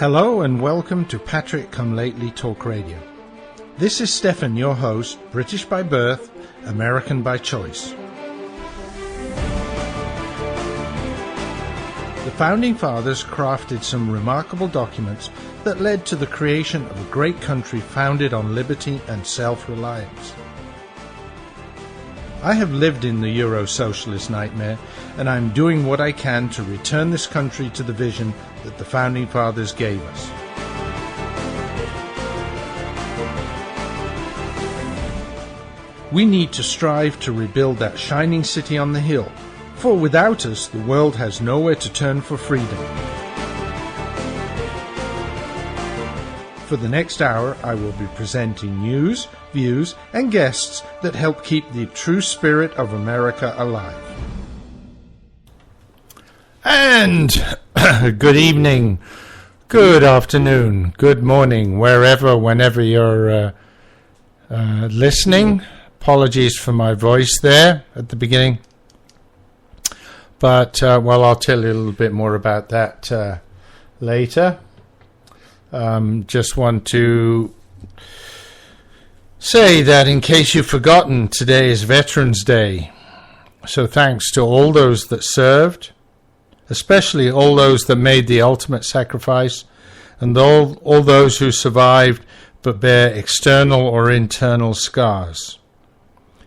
Hello and welcome to Patrick Come Lately Talk Radio. This is Stefan, your host, British by birth, American by choice. The Founding Fathers crafted some remarkable documents that led to the creation of a great country founded on liberty and self-reliance. I have lived in the Euro-socialist nightmare, and I'm doing what I can to return this country to the vision that the Founding Fathers gave us. We need to strive to rebuild that shining city on the hill, for without us, the world has nowhere to turn for freedom. For the next hour, I will be presenting news, views, and guests that help keep the true spirit of America alive. And good evening, good afternoon, good morning, whenever you're listening. Apologies for my voice there at the beginning. But, I'll tell you a little bit more about that later. Just want to say that in case you've forgotten, today is Veterans Day. So thanks to all those that served, especially all those that made the ultimate sacrifice, and all those who survived but bear external or internal scars.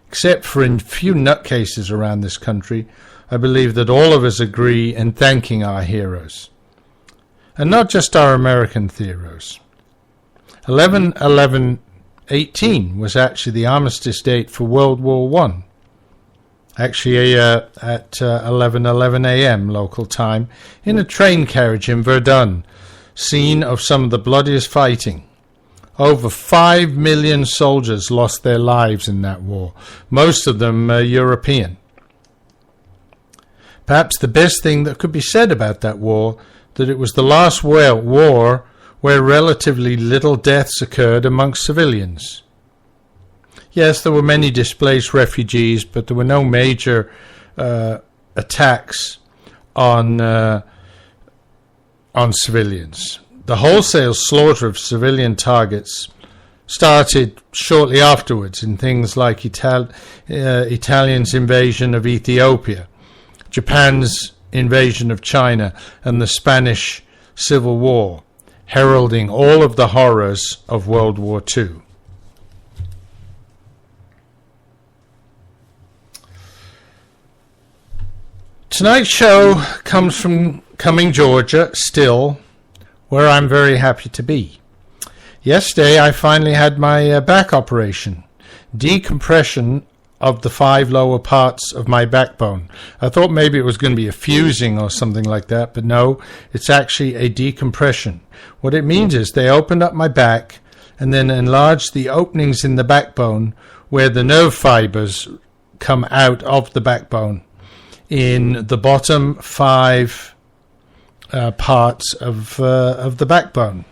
Except for a few nutcases around this country, I believe that all of us agree in thanking our heroes. And not just our American heroes. 11/11/18 was actually the armistice date for World War I. Actually at 11:11 a.m. local time in a train carriage in Verdun, scene of some of the bloodiest fighting. Over 5 million soldiers lost their lives in that war, most of them European. Perhaps the best thing that could be said about that war, that it was the last war where relatively little deaths occurred amongst civilians. Yes, there were many displaced refugees, but there were no major attacks on civilians. The wholesale slaughter of civilian targets started shortly afterwards in things like Italians' invasion of Ethiopia, Japan's invasion of China, and the Spanish Civil War, heralding all of the horrors of World War II. Tonight's show comes from Cumming, Georgia, still, where I'm very happy to be. Yesterday I finally had my back operation, decompression of the 5 lower parts of my backbone. I thought maybe it was going to be a fusing or something like that, but no, it's actually a decompression. What it means is they opened up my back and then enlarged the openings in the backbone where the nerve fibers come out of the backbone in the bottom 5 parts of the backbone.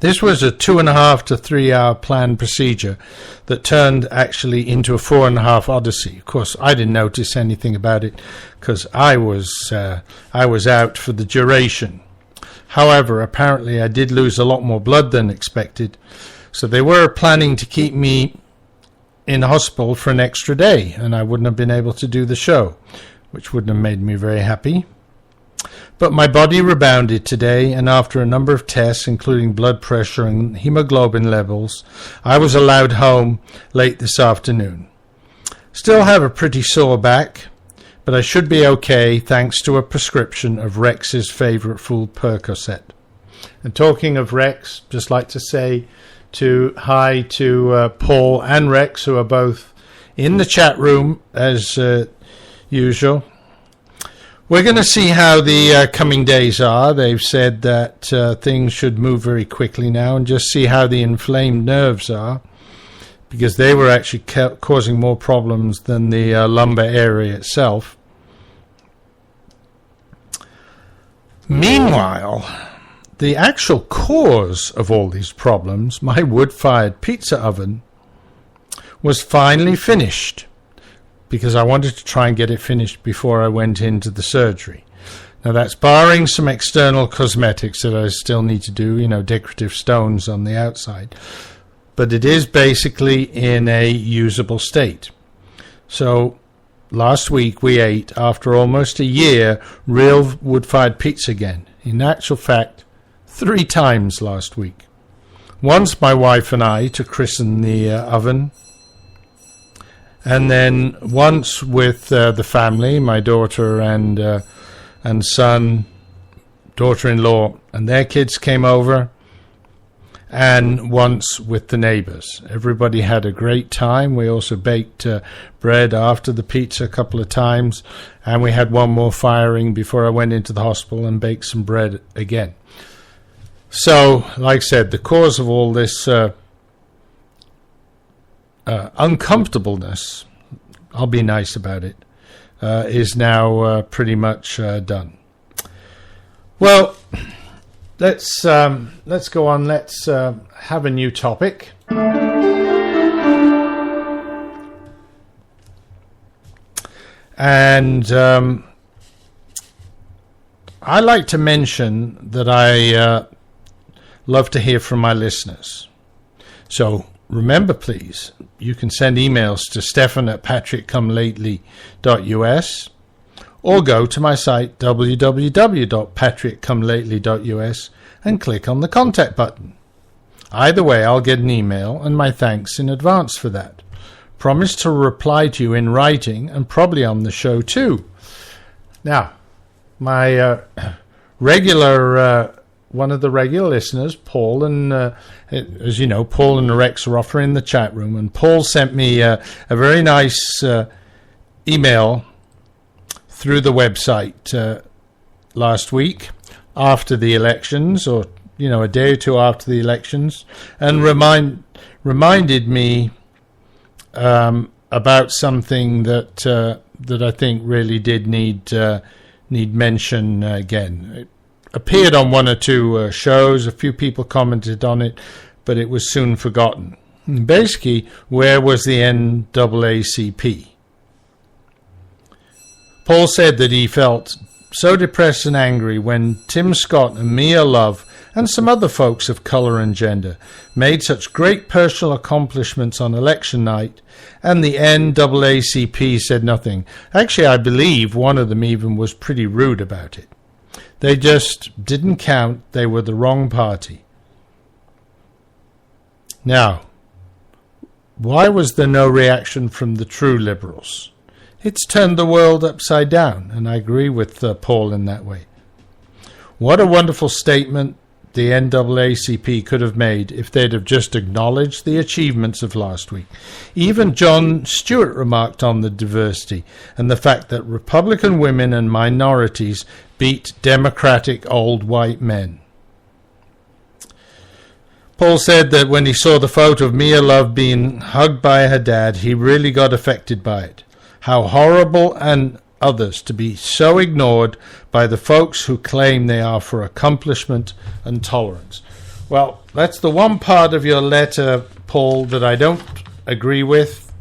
This was a 2.5 to 3 hour planned procedure that turned actually into a 4.5 odyssey. Of course, I didn't notice anything about it because I was out for the duration. However, apparently I did lose a lot more blood than expected, so they were planning to keep me in hospital for an extra day, and I wouldn't have been able to do the show, which wouldn't have made me very happy. But my body rebounded today, and after a number of tests, including blood pressure and hemoglobin levels, I was allowed home late this afternoon. Still have a pretty sore back, but I should be okay thanks to a prescription of Rex's favorite food, Percocet. And talking of Rex, just like to say hi to Paul and Rex, who are both in the chat room as usual. We're going to see how the coming days are. They've said that things should move very quickly now, and just see how the inflamed nerves are, because they were actually causing more problems than the lumbar area itself. Meanwhile, the actual cause of all these problems, my wood-fired pizza oven, was finally finished, because I wanted to try and get it finished before I went into the surgery. Now that's barring some external cosmetics that I still need to do, decorative stones on the outside. But it is basically in a usable state. So last week we ate, after almost a year, real wood-fired pizza again. In actual fact, 3 times last week. Once my wife and I to christen the oven, and then once with the family, my daughter and son, daughter-in-law, and their kids came over, and once with the neighbors. Everybody had a great time. We also baked bread after the pizza a couple of times, and we had one more firing before I went into the hospital and baked some bread again. So, like I said, the cause of all this uncomfortableness, I'll be nice about it, is now pretty much done. Well, let's go on. Let's have a new topic. And I like to mention that I love to hear from my listeners. So remember, please, you can send emails to stefan@patrickcomelately.us or go to my site www.patrickcomelately.us and click on the contact button. Either way, I'll get an email and my thanks in advance for that. Promise to reply to you in writing and probably on the show too. Now, my one of the regular listeners, Paul, and as you know, Paul and Rex are often in the chat room, and Paul sent me a very nice email through the website last week after the elections, or a day or two after the elections, and reminded me about something that I think really did need mention again. It appeared on 1 or 2 shows. A few people commented on it, but it was soon forgotten. Basically, where was the NAACP? Paul said that he felt so depressed and angry when Tim Scott and Mia Love and some other folks of colour and gender made such great personal accomplishments on election night, and the NAACP said nothing. Actually, I believe one of them even was pretty rude about it. They just didn't count. They were the wrong party. Now, why was there no reaction from the true liberals? It's turned the world upside down, and I agree with Paul in that way. What a wonderful statement the NAACP could have made if they'd have just acknowledged the achievements of last week. Even Jon Stewart remarked on the diversity and the fact that Republican women and minorities beat Democratic old white men. Paul said that when he saw the photo of Mia Love being hugged by her dad, he really got affected by it. How horrible, and others to be so ignored by the folks who claim they are for accomplishment and tolerance. Well, that's the one part of your letter, Paul, that I don't agree with.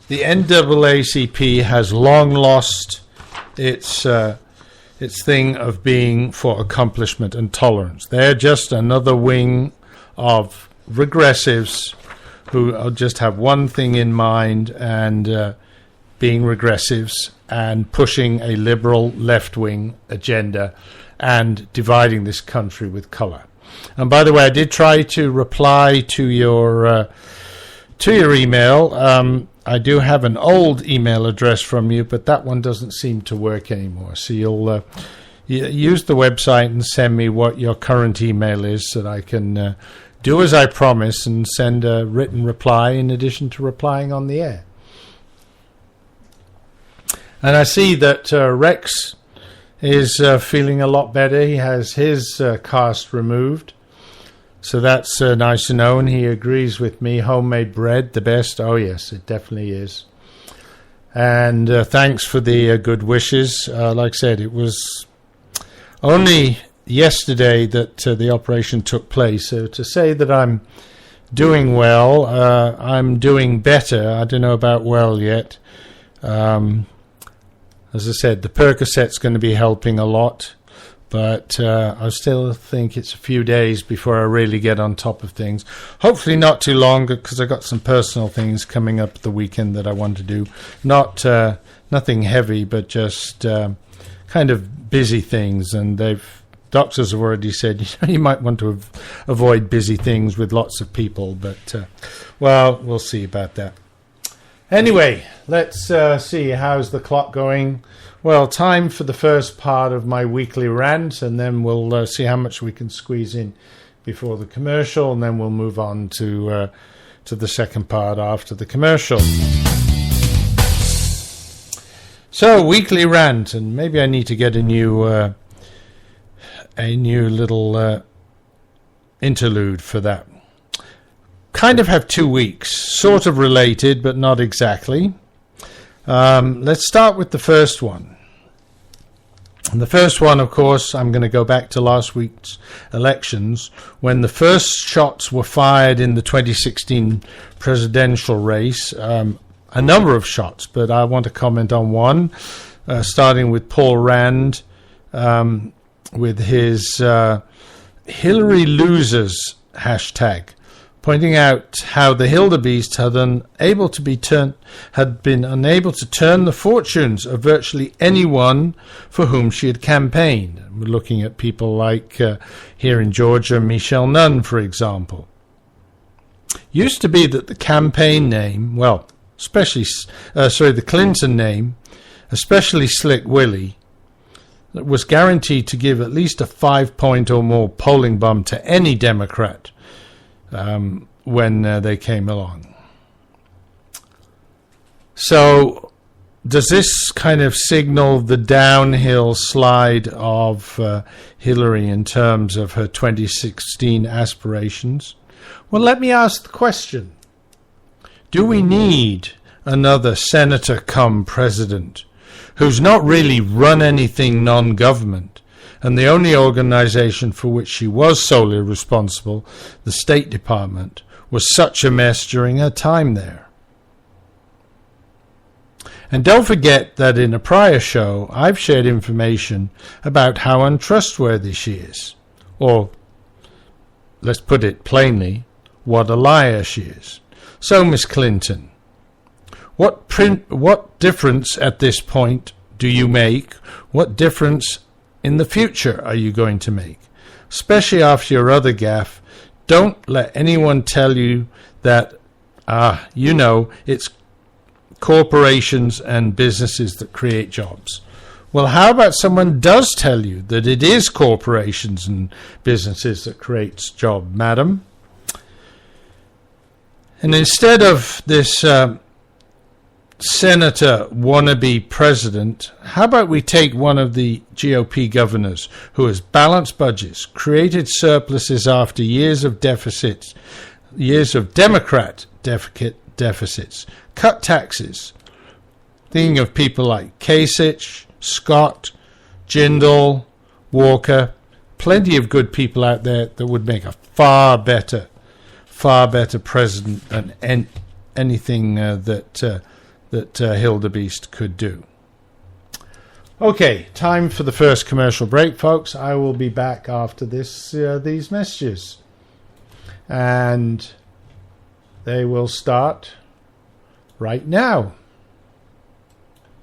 The NAACP has long lost its thing of being for accomplishment and tolerance. They're just another wing of regressives who just have one thing in mind, and being regressives and pushing a liberal left-wing agenda and dividing this country with colour. And by the way, I did try to reply to your email. I do have an old email address from you, but that one doesn't seem to work anymore. So you'll use the website and send me what your current email is, so that I can do as I promise and send a written reply in addition to replying on the air. And I see that Rex is feeling a lot better. He has his cast removed. So that's nice to know, and he agrees with me. Homemade bread, the best. Oh, yes, it definitely is. And thanks for the good wishes. Like I said, it was only yesterday that the operation took place. So to say that I'm doing well, I'm doing better. I don't know about well yet. as I said, the Percocet's going to be helping a lot. But I still think it's a few days before I really get on top of things. Hopefully not too long, because I got some personal things coming up the weekend that I want to do. Nothing heavy, but just kind of busy things. And doctors have already said, you might want to avoid busy things with lots of people. But, well, we'll see about that. Anyway, let's see. How's the clock going? Well, time for the first part of my weekly rant, and then we'll see how much we can squeeze in before the commercial, and then we'll move on to the second part after the commercial. So, weekly rant, and maybe I need to get a new little interlude for that. Kind of have 2 weeks, sort of related, but not exactly. Let's start with the first one. And the first one, of course, I'm going to go back to last week's elections, when the first shots were fired in the 2016 presidential race. A number of shots, but I want to comment on one, starting with Paul Rand, with his Hillary losers hashtag, pointing out how the Hildebeest had been unable to turn the fortunes of virtually anyone for whom she had campaigned. We're looking at people like, here in Georgia, Michelle Nunn, for example. Used to be that the campaign name, the Clinton name, especially Slick Willie, was guaranteed to give at least a 5-point or more polling bump to any Democrat when they came along. So does this kind of signal the downhill slide of Hillary in terms of her 2016 aspirations? Well, let me ask the question. Do we need another senator come president who's not really run anything non-government, and the only organization for which she was solely responsible, the State Department, was such a mess during her time there? And don't forget that in a prior show, I've shared information about how untrustworthy she is. Or, let's put it plainly, what a liar she is. So, Miss Clinton, what difference at this point do you make? What difference in the future are you going to make? Especially after your other gaffe, don't let anyone tell you that, it's corporations and businesses that create jobs. Well, how about someone does tell you that it is corporations and businesses that creates jobs, madam? And instead of this senator wannabe president, how about we take one of the GOP governors who has balanced budgets, created surpluses after years of deficits, years of Democrat deficits, cut taxes. Thinking of people like Kasich, Scott, Jindal, Walker, plenty of good people out there that would make a far better president than anything that Hildebeest could do. Okay, time for the first commercial break, folks. I will be back after these messages. And they will start right now.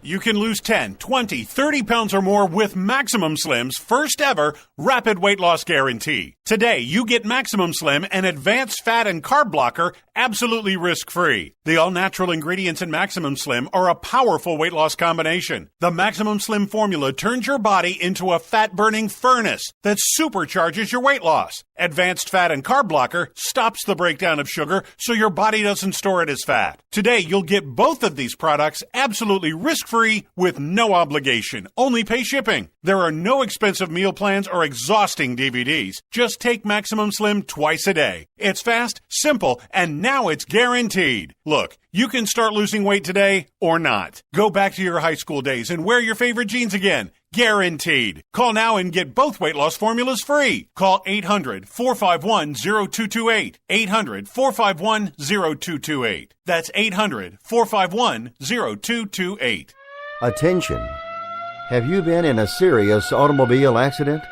You can lose 10, 20, 30 pounds or more with Maximum Slim's first ever rapid weight loss guarantee. Today, you get Maximum Slim, an advanced fat and carb blocker, absolutely risk-free. The all-natural ingredients in Maximum Slim are a powerful weight loss combination. The Maximum Slim formula turns your body into a fat-burning furnace that supercharges your weight loss. Advanced fat and carb blocker stops the breakdown of sugar so your body doesn't store it as fat. Today, you'll get both of these products absolutely risk-free with no obligation. Only pay shipping. There are no expensive meal plans or exhausting DVDs. Just take Maximum Slim twice a day. It's fast, simple, and now it's guaranteed. Look, you can start losing weight today or not. Go back to your high school days and wear your favorite jeans again. Guaranteed. Call now and get both weight loss formulas free. Call 800-451-0228. 800-451-0228. That's 800-451-0228. Attention. Have you been in a serious automobile accident?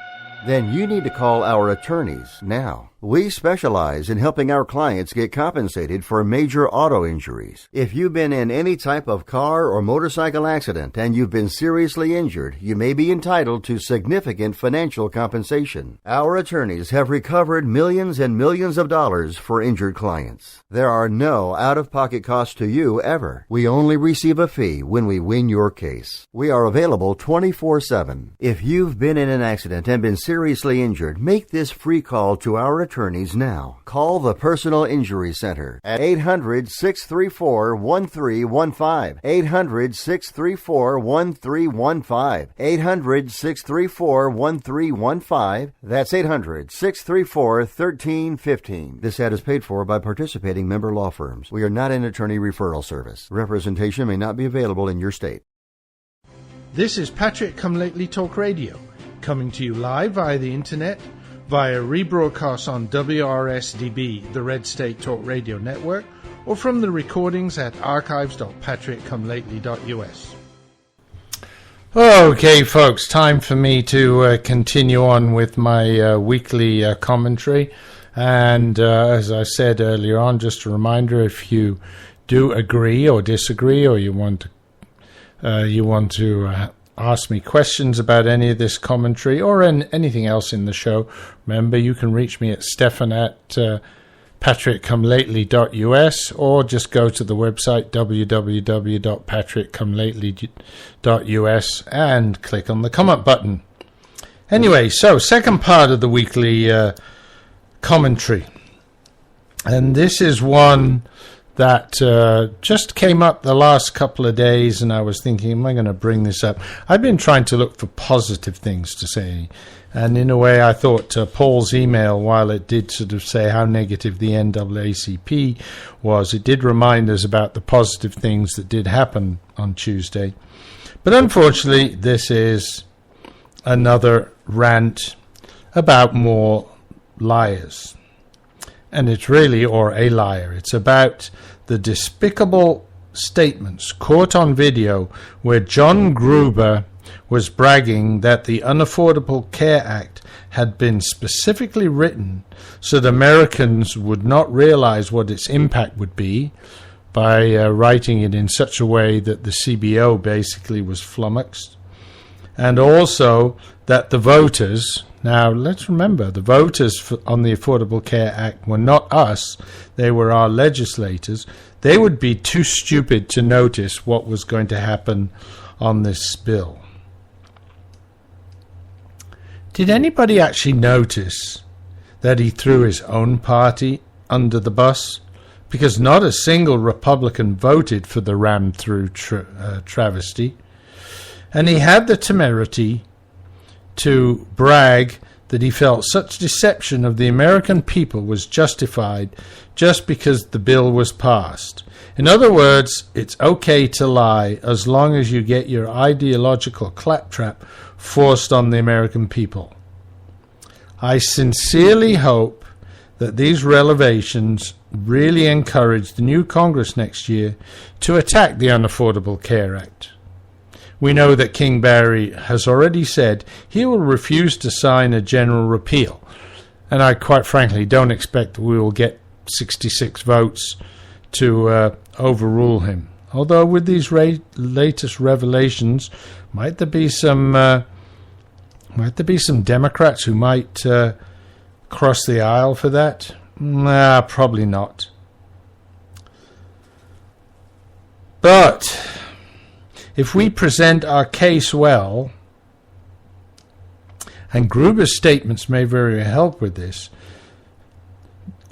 Then you need to call our attorneys now. We specialize in helping our clients get compensated for major auto injuries. If you've been in any type of car or motorcycle accident and you've been seriously injured, you may be entitled to significant financial compensation. Our attorneys have recovered millions and millions of dollars for injured clients. There are no out-of-pocket costs to you ever. We only receive a fee when we win your case. We are available 24/7. If you've been in an accident and been seriously injured, make this free call to our attorneys now. Call the Personal Injury Center at 800-634-1315. 800-634-1315. 800-634-1315. That's 800-634-1315. This ad is paid for by participating member law firms. We are not an attorney referral service. Representation may not be available in your state. This is Patrick Come Lately Talk Radio, coming to you live via the internet, via rebroadcast on WRSDB, the Red State Talk Radio Network, or from the recordings at archives.patrickcomelately.us. Okay, folks, time for me to continue on with my weekly commentary. And as I said earlier on, just a reminder, if you do agree or disagree, or you want to ask me questions about any of this commentary or anything else in the show, remember you can reach me at Stefan at patrickcomelately.us, or just go to the website www.patrickcomelately.us and click on the comment button. Anyway, so second part of the weekly commentary, and this is one that just came up the last couple of days, and I was thinking, am I going to bring this up? I've been trying to look for positive things to say, and in a way I thought Paul's email, while it did sort of say how negative the NAACP was, it did remind us about the positive things that did happen on Tuesday. But unfortunately, this is another rant about more liars. And it's really, or a liar, it's about the despicable statements caught on video where John Gruber was bragging that the Unaffordable Care Act had been specifically written so that Americans would not realize what its impact would be, by writing it in such a way that the CBO basically was flummoxed. And also that the voters, now let's remember, the voters on the Affordable Care Act were not us, they were our legislators. They would be too stupid to notice what was going to happen on this bill. Did anybody actually notice that he threw his own party under the bus? Because not a single Republican voted for the rammed-through travesty. And he had the temerity to brag that he felt such deception of the American people was justified just because the bill was passed. In other words, it's okay to lie as long as you get your ideological claptrap forced on the American people. I sincerely hope that these revelations really encourage the new Congress next year to attack the Unaffordable Care Act. We know that King Barry has already said he will refuse to sign a general repeal, and I quite frankly don't expect that we will get 66 votes to overrule him. Although with these latest revelations, might there be some Democrats who might cross the aisle for that? Nah, probably not. But if we present our case well, and Gruber's statements may very well help with this,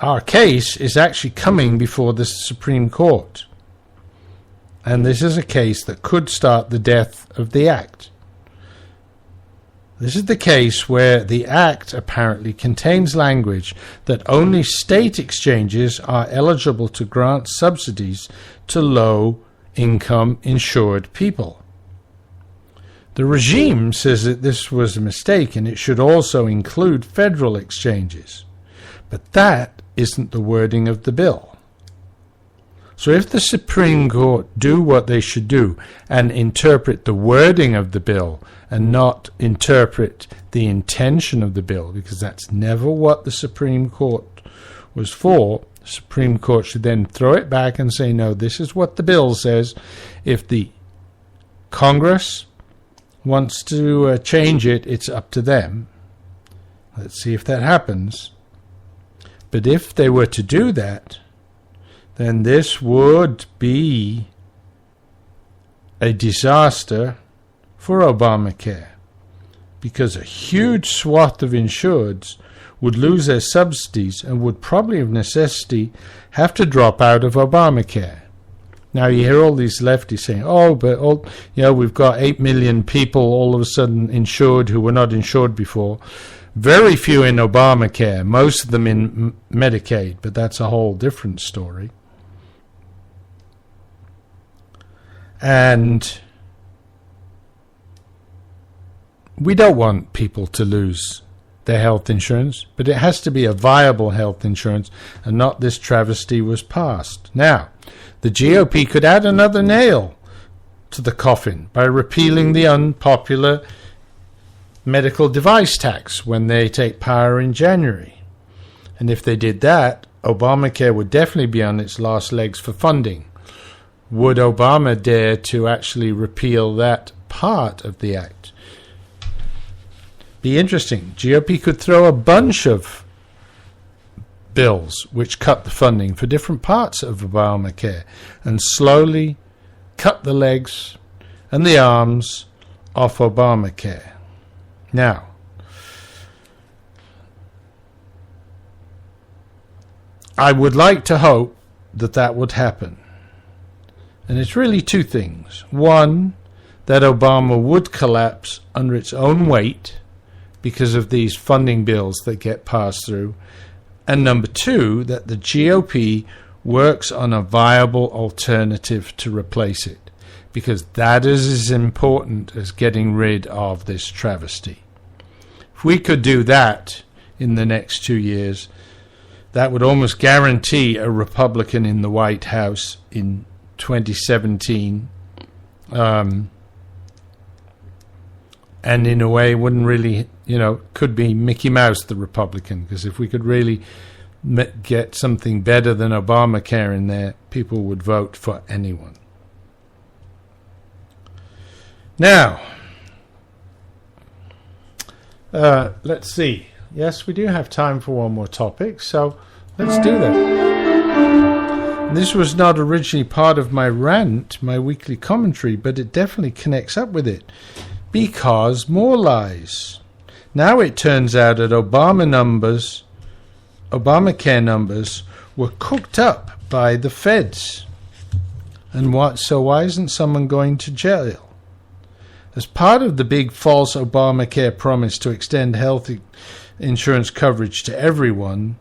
our case is actually coming before the Supreme Court. And this is a case that could start the death of the Act. This is the case where the Act apparently contains language that only state exchanges are eligible to grant subsidies to low-income insured people. The regime says that this was a mistake and it should also include federal exchanges. But that isn't the wording of the bill. So if the Supreme Court do what they should do and interpret the wording of the bill and not interpret the intention of the bill, because that's never what the Supreme Court was for, the Supreme Court should then throw it back and say, no, this is what the bill says. If the Congress wants to change it, it's up to them. Let's see if that happens. But if they were to do that, then this would be a disaster for Obamacare, because a huge swath of insureds would lose their subsidies and would probably of necessity have to drop out of Obamacare. Now you hear all these lefties saying, oh, but we've got 8 million people all of a sudden insured who were not insured before. Very few in Obamacare, most of them in Medicaid, but that's a whole different story. And we don't want people to lose their health insurance, but it has to be a viable health insurance and not this travesty was passed. Now, the GOP could add another nail to the coffin by repealing the unpopular medical device tax when they take power in January. And if they did that, Obamacare would definitely be on its last legs for funding. Would Obama dare to actually repeal that part of the act? Be interesting. GOP could throw a bunch of bills which cut the funding for different parts of Obamacare and slowly cut the legs and the arms off Obamacare. Now, I would like to hope that that would happen. And it's really two things. One, that Obama would collapse under its own weight because of these funding bills that get passed through. And number two, that the GOP works on a viable alternative to replace it, because that is as important as getting rid of this travesty. If we could do that in the next 2 years, that would almost guarantee a Republican in the White House in 2017, and in a way wouldn't really, could be Mickey Mouse the Republican, because if we could really get something better than Obamacare in there, people would vote for anyone. Now, let's see. Yes, we do have time for one more topic, so let's do that. This was not originally part of my rant, my weekly commentary, but it definitely connects up with it. Because more lies. Now it turns out that Obamacare numbers were cooked up by the feds. And so why isn't someone going to jail? As part of the big false Obamacare promise to extend health insurance coverage to everyone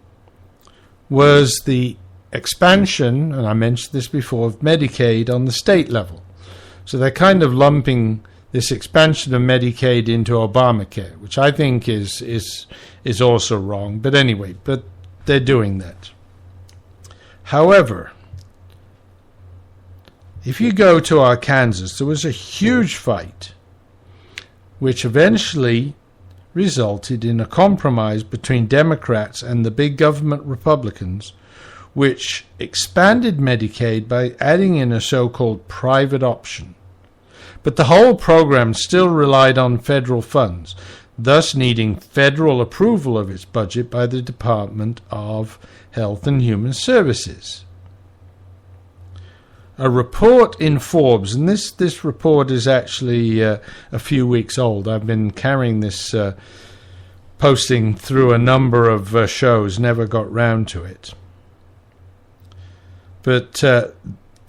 was the expansion, and I mentioned this before, of Medicaid on the state level. So they're kind of lumping this expansion of Medicaid into Obamacare, which I think is also wrong. But anyway, they're doing that. However, if you go to Arkansas, there was a huge fight, which eventually resulted in a compromise between Democrats and the big government Republicans, which expanded Medicaid by adding in a so-called private option. But the whole program still relied on federal funds, thus needing federal approval of its budget by the Department of Health and Human Services. A report in Forbes, and this report is actually a few weeks old. I've been carrying this posting through a number of shows, never got round to it. But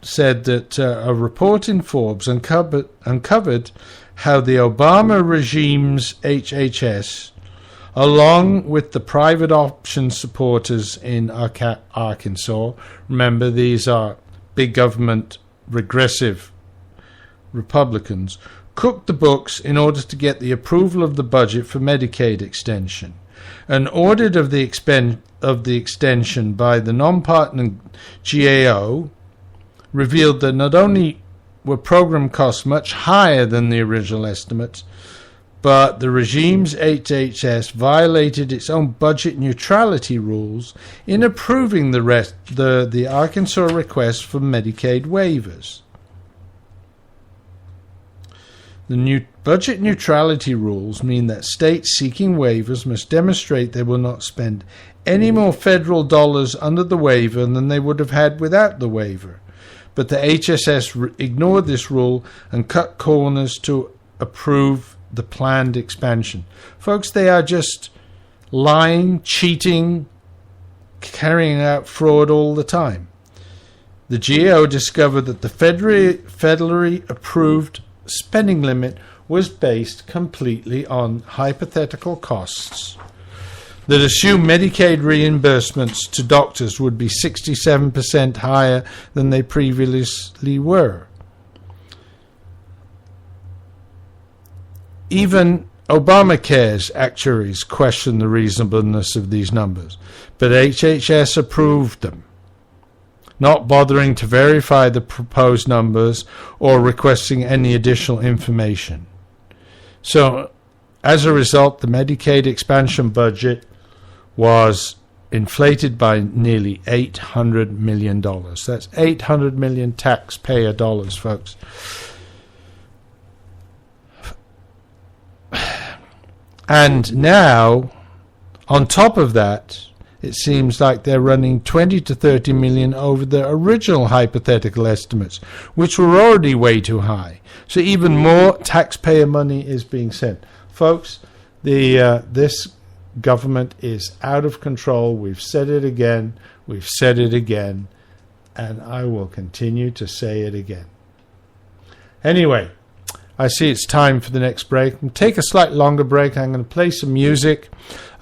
said that a report in Forbes uncovered how the Obama regime's HHS, along with the private option supporters in Arkansas, remember these are big government regressive Republicans, cooked the books in order to get the approval of the budget for Medicaid extension. An audit of the extension by the non-partner GAO revealed that not only were program costs much higher than the original estimates, but the regime's HHS violated its own budget neutrality rules in approving the Arkansas request for Medicaid waivers. The new budget neutrality rules mean that states seeking waivers must demonstrate they will not spend any more federal dollars under the waiver than they would have had without the waiver. But the HSS ignored this rule and cut corners to approve the planned expansion. Folks, they are just lying, cheating, carrying out fraud all the time. The GAO discovered that the federally approved spending limit was based completely on hypothetical costs that assumed Medicaid reimbursements to doctors would be 67% higher than they previously were. Even Obamacare's actuaries questioned the reasonableness of these numbers, but HHS approved them, not bothering to verify the proposed numbers or requesting any additional information. So, as a result, the Medicaid expansion budget was inflated by nearly $800 million. That's 800 million taxpayer dollars, folks. And now, on top of that, it seems like they're running 20 to 30 million over the original hypothetical estimates, which were already way too high. So even more taxpayer money is being sent. Folks, this government is out of control. We've said it again. We've said it again. And I will continue to say it again. Anyway, I see it's time for the next break. We'll take a slightly longer break. I'm going to play some music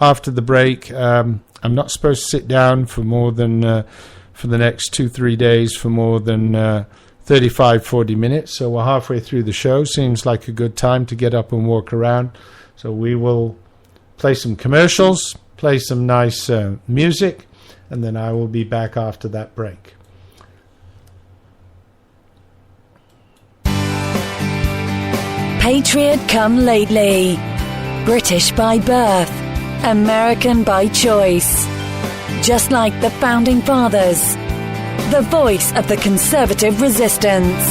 after the break. I'm not supposed to sit down for more than, for the next 2-3 days, for more than 35, 40 minutes. So we're halfway through the show. Seems like a good time to get up and walk around. So we will play some commercials, play some nice music, and then I will be back after that break. Patriot come lately. British by birth. American by choice. Just like the Founding Fathers. The voice of the conservative resistance.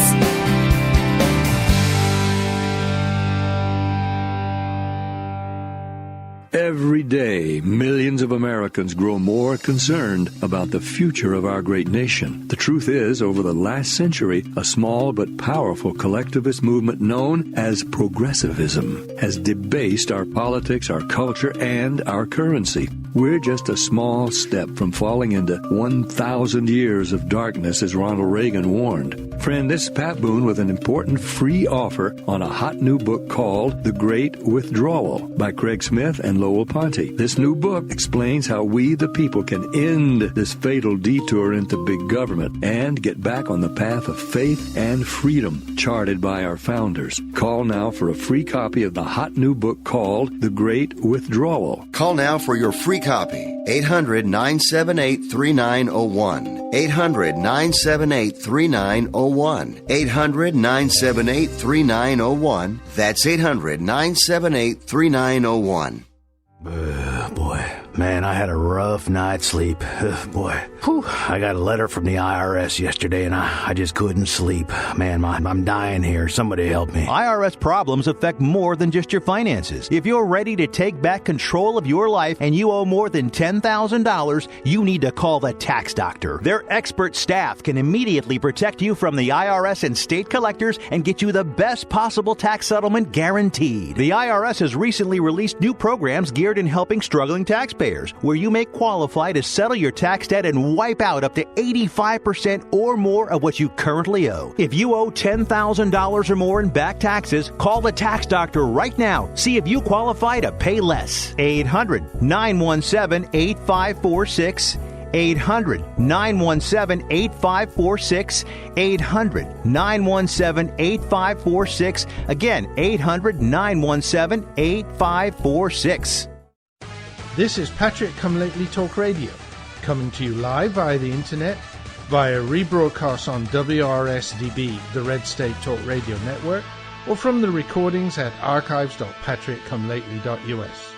Every day, millions of Americans grow more concerned about the future of our great nation. The truth is, over the last century, a small but powerful collectivist movement known as progressivism has debased our politics, our culture, and our currency. We're just a small step from falling into 1,000 years of darkness, as Ronald Reagan warned. Friend, this is Pat Boone with an important free offer on a hot new book called The Great Withdrawal by Craig Smith and Lowell Ponte. This new book explains how we, the people, can end this fatal detour into big government and get back on the path of faith and freedom charted by our founders. Call now for a free copy of the hot new book called The Great Withdrawal. Call now for your free copy. 800-978-3901. 800-978-3901. 800-978-3901. That's 800-978-3901. Boy, man, I had a rough night's sleep. Boy, I got a letter from the IRS yesterday, and I just couldn't sleep. Man, I'm dying here. Somebody help me. IRS problems affect more than just your finances. If you're ready to take back control of your life and you owe more than $10,000, you need to call the Tax Doctor. Their expert staff can immediately protect you from the IRS and state collectors and get you the best possible tax settlement guaranteed. The IRS has recently released new programs geared in helping struggling taxpayers, where you may qualify to settle your tax debt and wipe out up to 85% or more of what you currently owe. If you owe $10,000 or more in back taxes, call the Tax Doctor right now. See if you qualify to pay less. 800-917-8546. 800-917-8546. 800-917-8546. Again, 800-917-8546. This is Patrick Come Lately Talk Radio, coming to you live via the internet via rebroadcast on WRSDB, the Red State Talk Radio Network, or from the recordings at archives.patrickcomelately.us.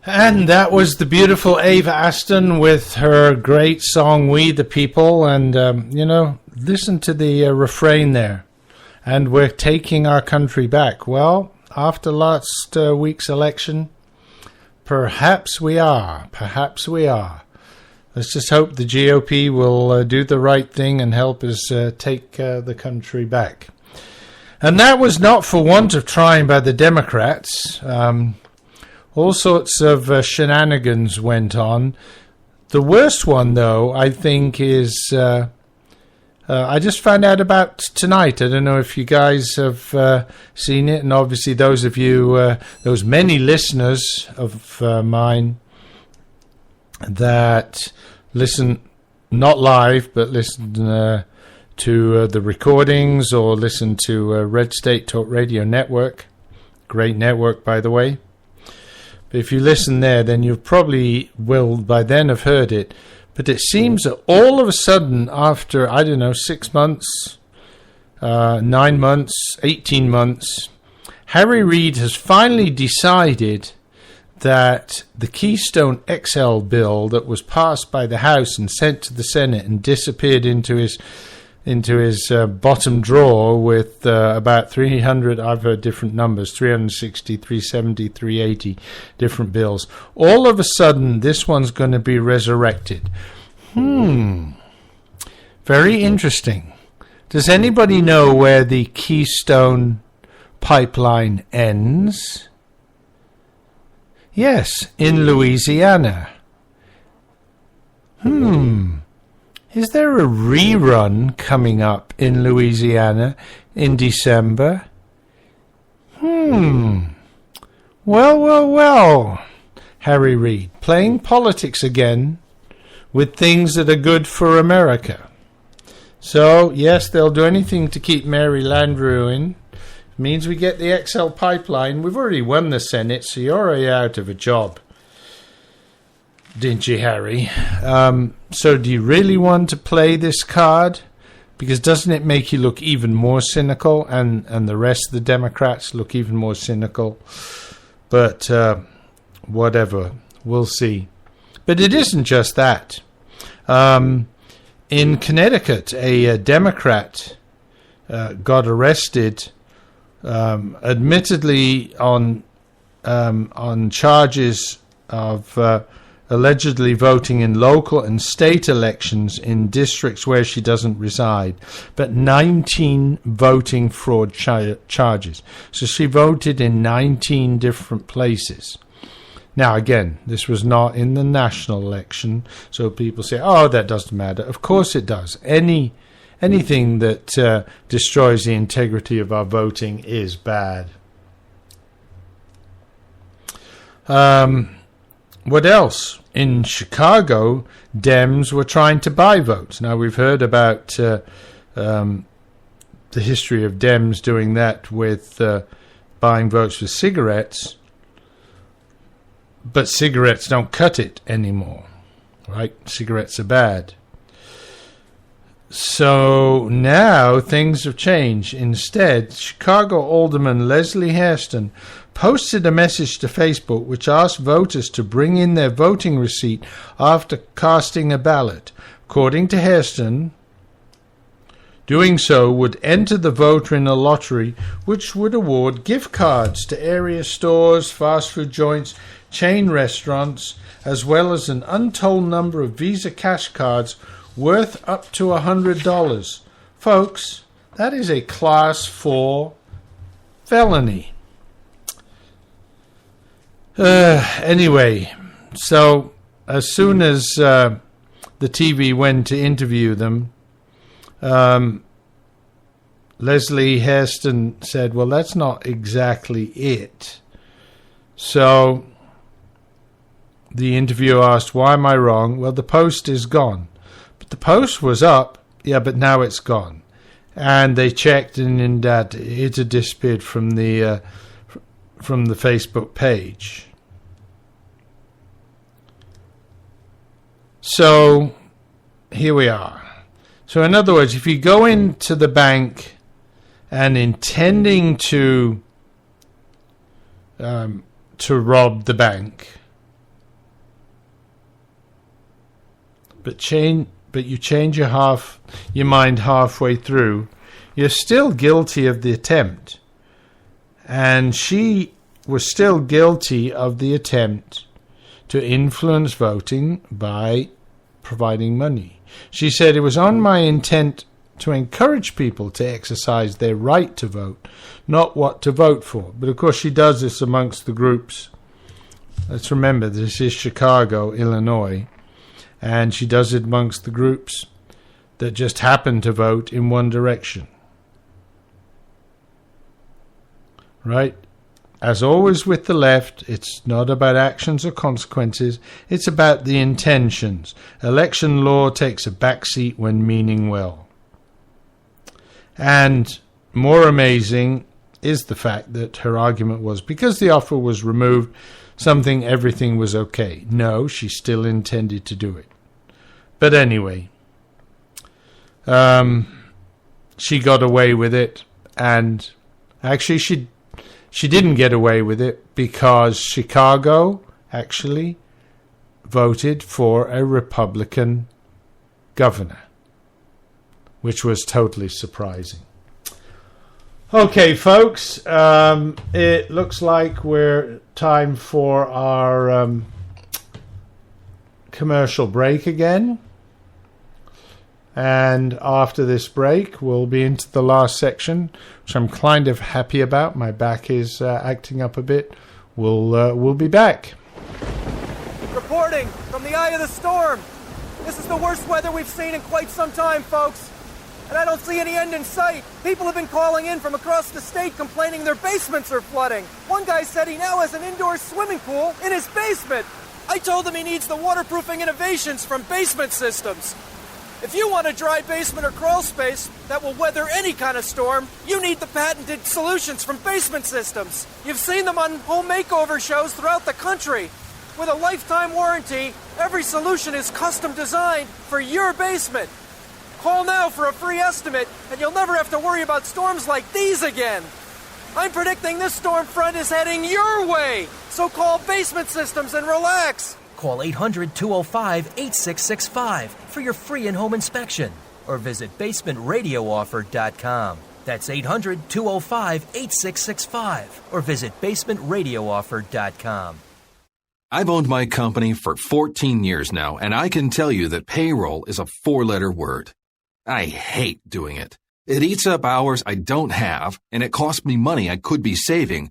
And that was the beautiful Ava Aston with her great song, We the People. And, listen to the refrain there. And we're taking our country back. Well, after last week's election, perhaps we are. Perhaps we are. Let's just hope the GOP will do the right thing and help us take the country back. And that was not for want of trying by the Democrats. All sorts of shenanigans went on. The worst one, though, I think, is I just found out about tonight. I don't know if you guys have seen it, and obviously those of you, those many listeners of mine that listen, not live, but listen to the recordings or listen to Red State Talk Radio Network. Great network, by the way. But if you listen there, then you probably will by then have heard it. But it seems that all of a sudden, after, 6 months, 9 months, 18 months, Harry Reid has finally decided that the Keystone XL bill that was passed by the House and sent to the Senate and disappeared into his bottom drawer with about 300, I've heard different numbers, 360, 370, 380 different bills. All of a sudden, this one's going to be resurrected. Very interesting. Does anybody know where the Keystone pipeline ends? Yes, in Louisiana. Is there a rerun coming up in Louisiana in December? Well. Harry Reid, playing politics again with things that are good for America. So, yes, they'll do anything to keep Mary Landrieu in. It means we get the XL pipeline. We've already won the Senate, so you're already out of a job. Didn't you, Harry? So do you really want to play this card? Because doesn't it make you look even more cynical, and the rest of the Democrats look even more cynical? But whatever, we'll see. But it isn't just that. In Connecticut, a Democrat got arrested, admittedly on charges of allegedly voting in local and state elections in districts where she doesn't reside, but 19 voting fraud charges. So she voted in 19 different places. Now, again, this was not in the national election, so people say, oh, that doesn't matter. Of course it does. Anything that destroys the integrity of our voting is bad. What else? In Chicago, Dems were trying to buy votes. Now, we've heard about the history of Dems doing that with buying votes with cigarettes, but cigarettes don't cut it anymore, right? Cigarettes are bad. So now things have changed. Instead, Chicago Alderman Leslie Hairston posted a message to Facebook which asked voters to bring in their voting receipt after casting a ballot. According to Hairston, doing so would enter the voter in a lottery which would award gift cards to area stores, fast food joints, chain restaurants, as well as an untold number of Visa cash cards worth up to $100. Folks, that is a Class 4 felony. Anyway, so as soon as the TV went to interview them, Leslie Hairston said, well, that's not exactly it. So the interviewer asked, why am I wrong? Well, the post is gone. But the post was up, yeah, but now it's gone. And they checked, and in that it had disappeared from the Facebook page. So here we are. So in other words, if you go into the bank and intending to rob the bank, but you change your mind halfway through, you're still guilty of the attempt. And she was still guilty of the attempt to influence voting by providing money. She said, it was on my intent to encourage people to exercise their right to vote, not what to vote for. But of course she does this amongst the groups. Let's remember, this is Chicago, Illinois, and she does it amongst the groups that just happen to vote in one direction. Right? As always with the left, it's not about actions or consequences, it's about the intentions. Election law takes a backseat when meaning well. And more amazing is the fact that her argument was because the offer was removed, everything was okay. No, she still intended to do it. But anyway, she got away with it, and actually she didn't get away with it because Chicago actually voted for a Republican governor, which was totally surprising. Okay, folks, it looks like we're time for our commercial break again. And after this break, we'll be into the last section, which I'm kind of happy about. My back is acting up a bit. We'll be back. Reporting from the eye of the storm. This is the worst weather we've seen in quite some time, folks. And I don't see any end in sight. People have been calling in from across the state complaining their basements are flooding. One guy said he now has an indoor swimming pool in his basement. I told him he needs the waterproofing innovations from Basement Systems. If you want a dry basement or crawl space that will weather any kind of storm, you need the patented solutions from Basement Systems. You've seen them on home makeover shows throughout the country. With a lifetime warranty, every solution is custom designed for your basement. Call now for a free estimate, and you'll never have to worry about storms like these again. I'm predicting this storm front is heading your way, so call Basement Systems and relax. Call 800-205-8665 for your free in-home inspection, or visit basementradiooffer.com. That's 800-205-8665, or visit basementradiooffer.com. I've owned my company for 14 years now, and I can tell you that payroll is a 4-letter word. I hate doing it. It eats up hours I don't have, and it costs me money I could be saving,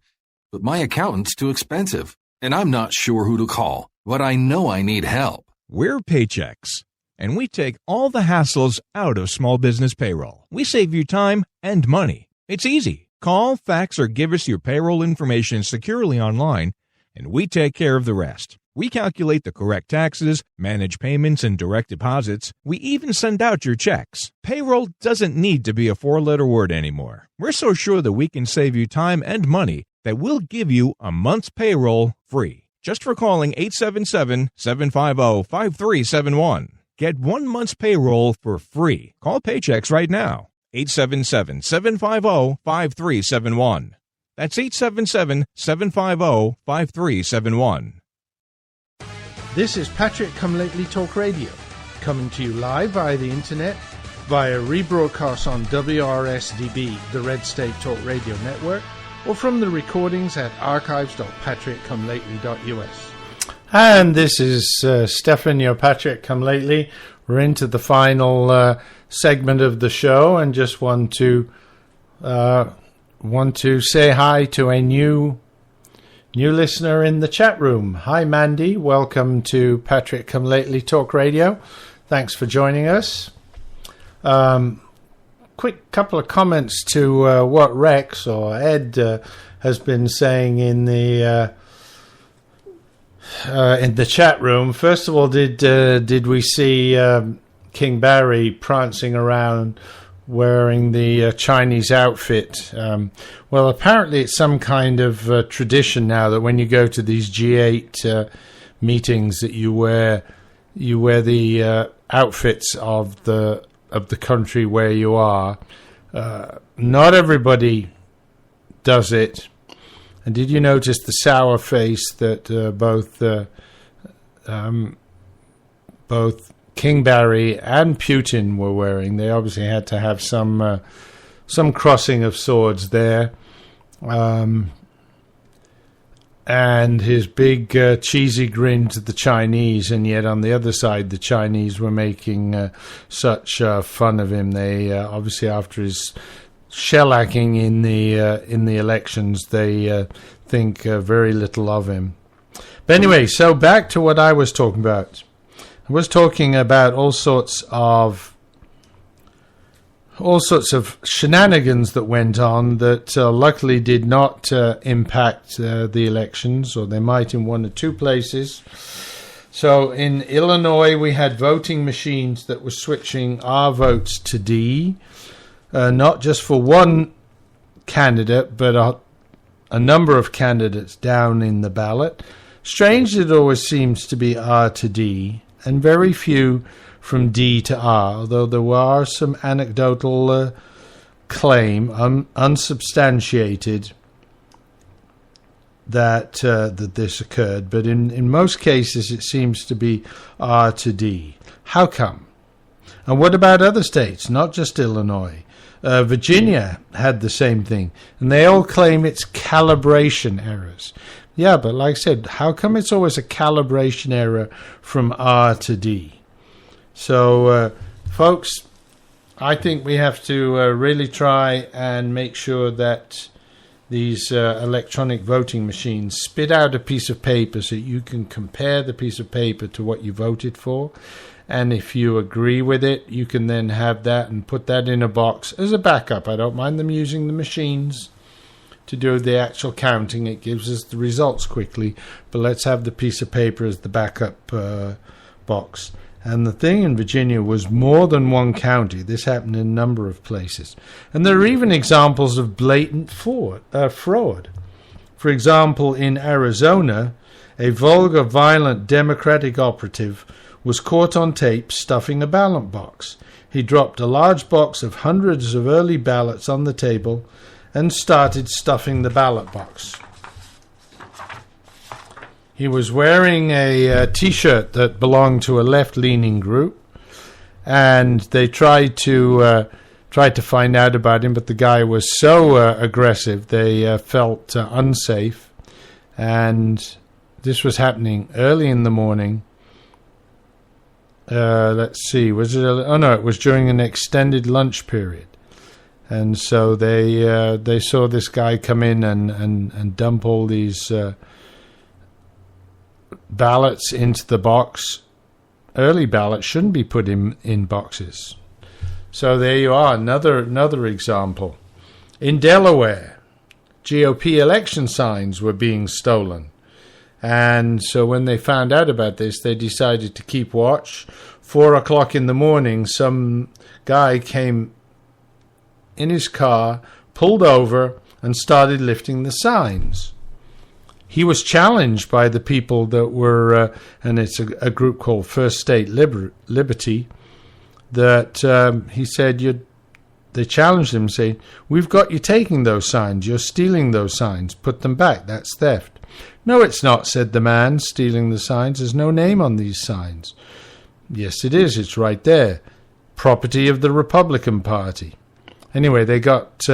but my accountant's too expensive, and I'm not sure who to call. But I know I need help. We're Paychex, and we take all the hassles out of small business payroll. We save you time and money. It's easy. Call, fax, or give us your payroll information securely online, and we take care of the rest. We calculate the correct taxes, manage payments and direct deposits. We even send out your checks. Payroll doesn't need to be a 4-letter word anymore. We're so sure that we can save you time and money that we'll give you a month's payroll free. Just for calling 877-750-5371. Get 1 month's payroll for free. Call Paychex right now. 877-750-5371. That's 877-750-5371. This is Patrick Come Lately Talk Radio, coming to you live via the internet, via rebroadcast on WRSDB, the Red State Talk Radio Network, or from the recordings at archives.patrickcomelately.us. And this is Stefan, your Patrick Come Lately. We're into the final segment of the show, and just want to say hi to a new listener in the chat room. Hi, Mandy. Welcome to Patrick Come Lately Talk Radio. Thanks for joining us. Quick couple of comments to what Rex or Ed has been saying in the chat room. First of all, did we see King Barry prancing around wearing the Chinese outfit? Well, apparently it's some kind of tradition now that when you go to these G8 meetings that you wear the outfits of the country where you are. Not everybody does it. And did you notice the sour face that both King Barry and Putin were wearing? They obviously had to have some and his big cheesy grin to the Chinese, and yet on the other side the Chinese were making such fun of him. They obviously, after his shellacking in the elections, they think very little of him. But anyway, so back to what I was talking about. I was talking about all sorts of shenanigans that went on that luckily did not impact the elections, or they might in one or two places. So in Illinois, we had voting machines that were switching our votes to D, not just for one candidate, but a number of candidates down in the ballot. Strange, it always seems to be R to D, and very few from D to R, although there were some anecdotal claim, unsubstantiated, that this occurred. But in most cases, it seems to be R to D. How come? And what about other states, not just Illinois? Virginia had the same thing, and they all claim it's calibration errors. Yeah, but like I said, how come it's always a calibration error from R to D? So, folks, I think we have to really try and make sure that these electronic voting machines spit out a piece of paper so you can compare the piece of paper to what you voted for. And if you agree with it, you can then have that and put that in a box as a backup. I don't mind them using the machines to do the actual counting. It gives us the results quickly, but let's have the piece of paper as the backup box. And the thing in Virginia was more than one county. This happened in a number of places. And there are even examples of blatant fraud. For example, in Arizona, a vulgar, violent Democratic operative was caught on tape stuffing a ballot box. He dropped a large box of hundreds of early ballots on the table and started stuffing the ballot box. He was wearing a T-shirt that belonged to a left-leaning group, and they tried to find out about him, but the guy was so aggressive they felt unsafe, and this was happening early in the morning. Let's see, was it? It was during an extended lunch period, and so they saw this guy come in and dump all these ballots into the box. Early ballots shouldn't be put in boxes. So there you are, another example. In Delaware, GOP election signs were being stolen. And so when they found out about this, they decided to keep watch. 4 o'clock in the morning, some guy came in his car, pulled over, and started lifting the signs. He was challenged by the people that were, and it's a group called First State Liberty, that he said, they challenged him, saying, "We've got you taking those signs. You're stealing those signs. Put them back. That's theft." "No, it's not," said the man stealing the signs. "There's no name on these signs." "Yes, it is. It's right there. Property of the Republican Party." Anyway, they got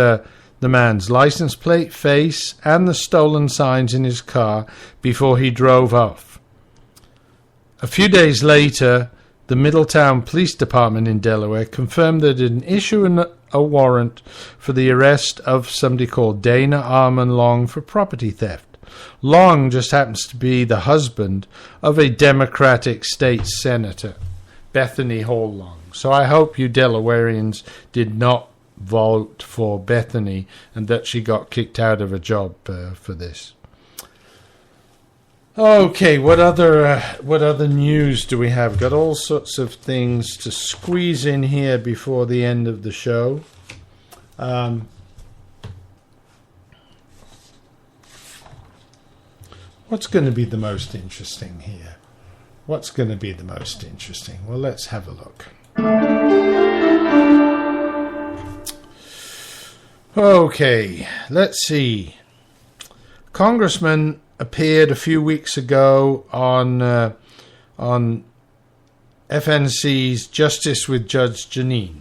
the man's license plate, face, and the stolen signs in his car before he drove off. A few days later, the Middletown Police Department in Delaware confirmed that it had issued a warrant for the arrest of somebody called Dana Armand Long for property theft. Long just happens to be the husband of a Democratic state senator, Bethany Hall Long. So I hope you Delawareans did not vote for Bethany and that she got kicked out of a job for this. Okay, what other news do we have? Got all sorts of things to squeeze in here before the end of the show. What's going to be the most interesting here? What's going to be the most interesting? Well, let's have a look. Okay, let's see. Congressman appeared a few weeks ago on FNC's Justice with Judge Janine.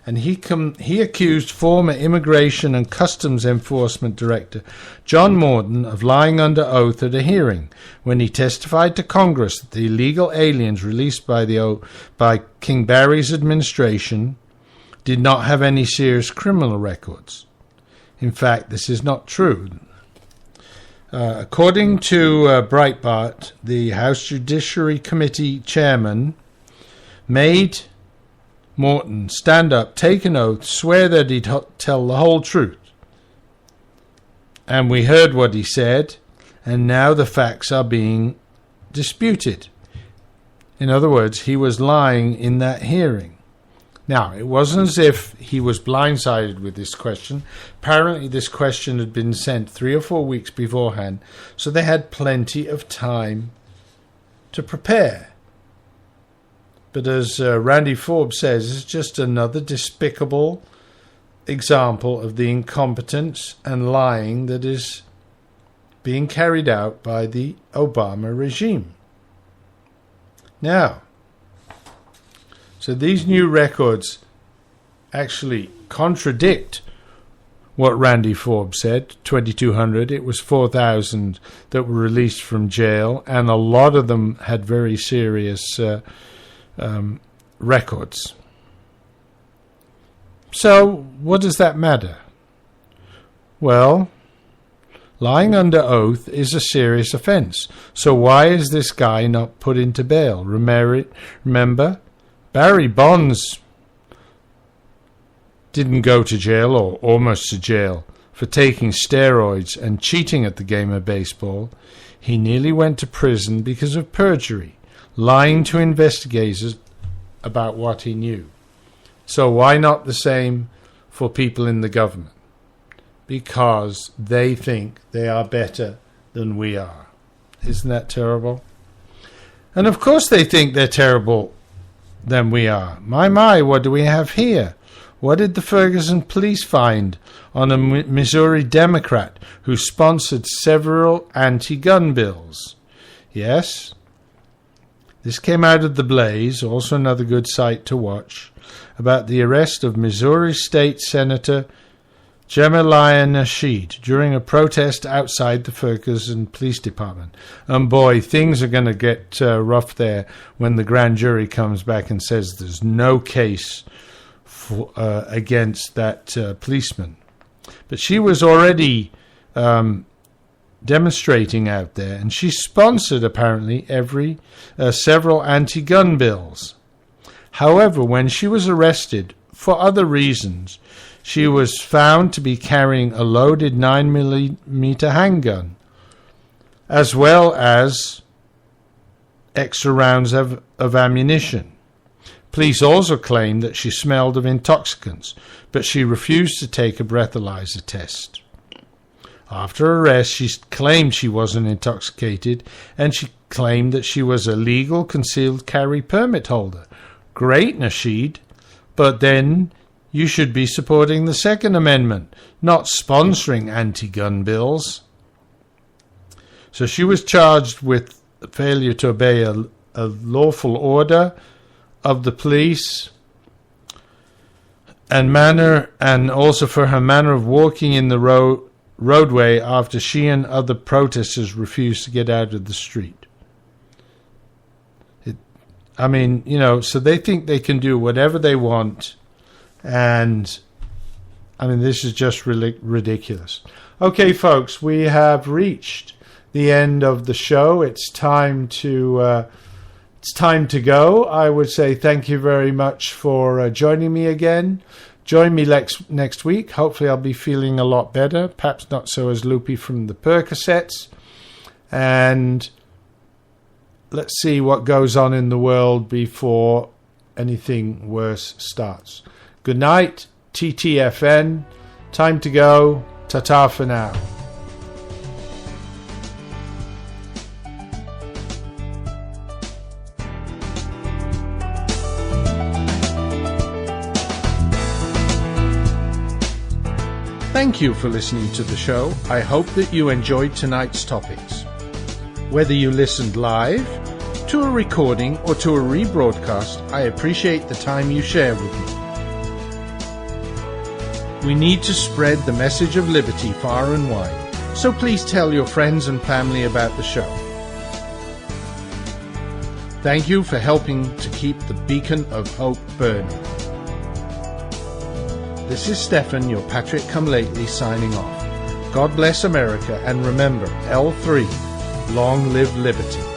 and he accused former Immigration and Customs Enforcement Director John Morton of lying under oath at a hearing when he testified to Congress that the illegal aliens released by King Barry's administration did not have any serious criminal records. In fact, this is not true. According to Breitbart, the House Judiciary Committee chairman made Morton stand up, take an oath, swear that he'd tell the whole truth. And we heard what he said, and now the facts are being disputed. In other words, he was lying in that hearing. Now, it wasn't as if he was blindsided with this question. Apparently, this question had been sent 3 or 4 weeks beforehand, so they had plenty of time to prepare. But as Randy Forbes says, it's just another despicable example of the incompetence and lying that is being carried out by the Obama regime. Now, so these new records actually contradict what Randy Forbes said, 2,200. It was 4,000 that were released from jail, and a lot of them had very serious records. So what does that matter? Well, lying under oath is a serious offense. So why is this guy not put into bail? Remember, Barry Bonds didn't go to jail, or almost to jail, for taking steroids and cheating at the game of baseball. He nearly went to prison because of perjury, lying to investigators about what he knew. So why not the same for people in the government? Because they think they are better than we are. Isn't that terrible? And of course they think they're terrible than we are. My, what do we have here? What did the Ferguson police find on a Missouri Democrat who sponsored several anti-gun bills? Yes, this came out of The Blaze, also another good site to watch, about the arrest of Missouri State Senator Jemaliah Nasheed during a protest outside the Ferguson Police Department. And boy, things are going to get rough there when the grand jury comes back and says there's no case against that policeman. But she was already demonstrating out there, and she sponsored apparently several anti-gun bills. However, when she was arrested for other reasons, she was found to be carrying a loaded 9mm handgun, as well as extra rounds of ammunition. Police also claimed that she smelled of intoxicants, but she refused to take a breathalyzer test. After arrest, she claimed she wasn't intoxicated, and she claimed that she was a legal concealed carry permit holder. Great, Nasheed, but then you should be supporting the Second Amendment, not sponsoring anti-gun bills. So she was charged with failure to obey a lawful order of the police and also for her manner of walking in the roadway after she and other protesters refused to get out of the street. So they think they can do whatever they want. And, this is just really ridiculous. Okay, folks, we have reached the end of the show. It's time to go. I would say thank you very much for joining me again. Join me next week. Hopefully I'll be feeling a lot better, perhaps not so as loopy from the Percocets. And let's see what goes on in the world before anything worse starts. Good night, TTFN. Time to go. Ta-ta for now. Thank you for listening to the show. I hope that you enjoyed tonight's topics. Whether you listened live, to a recording, or to a rebroadcast, I appreciate the time you share with me. We need to spread the message of liberty far and wide, so please tell your friends and family about the show. Thank you for helping to keep the beacon of hope burning. This is Stefan, your Patrick Come-Lately, signing off. God bless America, and remember, L3, long live liberty.